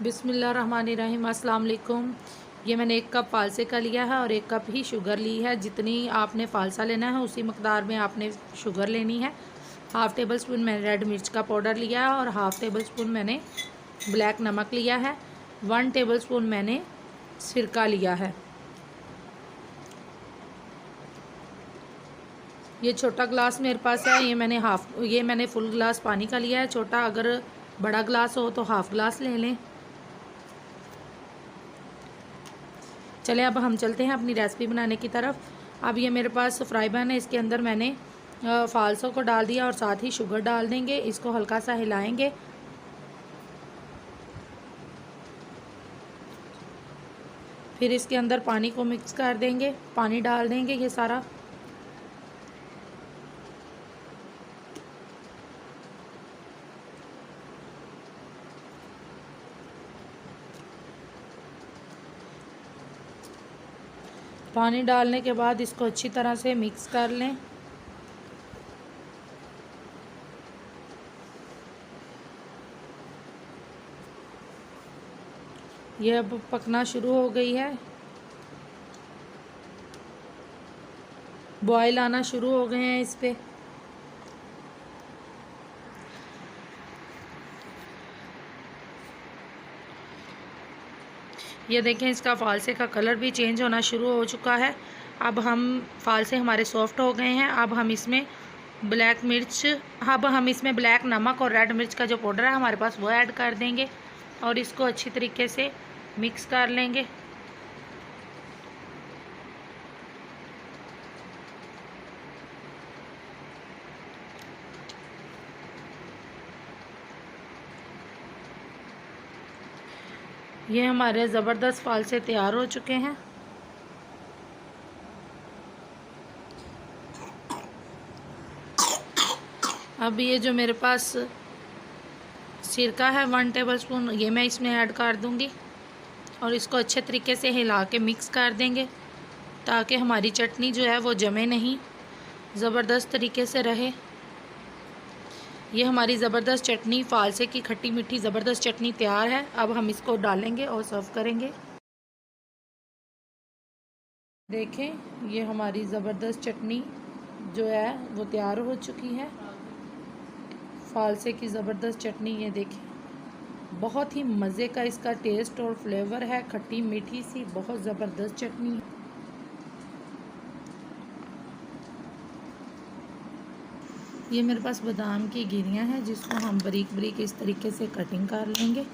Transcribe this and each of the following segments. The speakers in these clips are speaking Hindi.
बिस्मिल्लाहिर्रहमानिर्रहीम। अस्सलाम वालेकुम। ये मैंने 1 कप फ़ालसे का लिया है और 1 कप ही शुगर ली है। जितनी आपने फ़ालसा लेना है उसी मकदार में आपने शुगर लेनी है। हाफ़ टेबल स्पून मैंने रेड मिर्च का पाउडर लिया है और हाफ़ टेबल स्पून मैंने ब्लैक नमक लिया है। 1 टेबल स्पून मैंने सिरका लिया है। ये छोटा ग्लास मेरे पास है। ये मैंने फुल ग्लास पानी का लिया है। छोटा अगर बड़ा ग्लास हो तो हाफ़ ग्लास ले लें। चलें अब हम चलते हैं अपनी रेसिपी बनाने की तरफ। अब ये मेरे पास फ्राई पैन है, इसके अंदर मैंने फ़ालसों को डाल दिया और साथ ही शुगर डाल देंगे। इसको हल्का सा हिलाएंगे। फिर इसके अंदर पानी को मिक्स कर देंगे, पानी डाल देंगे ये सारा। पानी डालने के बाद इसको अच्छी तरह से मिक्स कर लें। यह अब पकना शुरू हो गई है, बॉयल आना शुरू हो गए हैं इस पे। ये देखें इसका फ़ालसे का कलर भी चेंज होना शुरू हो चुका है। अब हम फ़ालसे हमारे सॉफ्ट हो गए हैं। अब हम इसमें ब्लैक नमक और रेड मिर्च का जो पाउडर है हमारे पास वो ऐड कर देंगे और इसको अच्छी तरीके से मिक्स कर लेंगे। ये हमारे ज़बरदस्त फ़ालसे तैयार हो चुके हैं। अब ये जो मेरे पास सिरका है 1 टेबल स्पून, ये मैं इसमें ऐड कर दूंगी और इसको अच्छे तरीके से हिला के मिक्स कर देंगे ताकि हमारी चटनी जो है वो जमे नहीं, ज़बरदस्त तरीके से रहे। ये हमारी ज़बरदस्त चटनी, फ़ालसे की खट्टी मीठी ज़बरदस्त चटनी तैयार है। अब हम इसको डालेंगे और सर्व करेंगे। देखें ये हमारी ज़बरदस्त चटनी जो है वो तैयार हो चुकी है। फ़ालसे की ज़बरदस्त चटनी, ये देखें बहुत ही मज़े का इसका टेस्ट और फ्लेवर है, खट्टी मीठी सी बहुत ज़बरदस्त चटनी है। ये मेरे पास बादाम की गिरियाँ हैं जिसको हम बारीक बारीक इस तरीके से कटिंग कर लेंगे।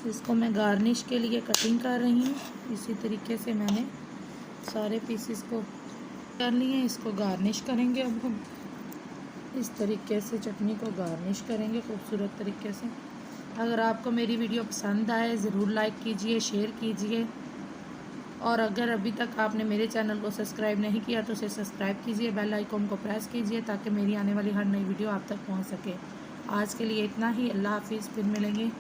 इसको मैं गार्निश के लिए कटिंग कर रही हूँ। इसी तरीके से मैंने सारे पीसेस को कर लिए। इसको गार्निश करेंगे। अब हम इस तरीके से चटनी को गार्निश करेंगे खूबसूरत तरीके से। अगर आपको मेरी वीडियो पसंद आए ज़रूर लाइक कीजिए, शेयर कीजिए और अगर अभी तक आपने मेरे चैनल को सब्सक्राइब नहीं किया तो उसे सब्सक्राइब कीजिए, बेल आइकन को प्रेस कीजिए ताकि मेरी आने वाली हर नई वीडियो आप तक पहुंच सके। आज के लिए इतना ही। अल्लाह हाफिज़, फिर मिलेंगे।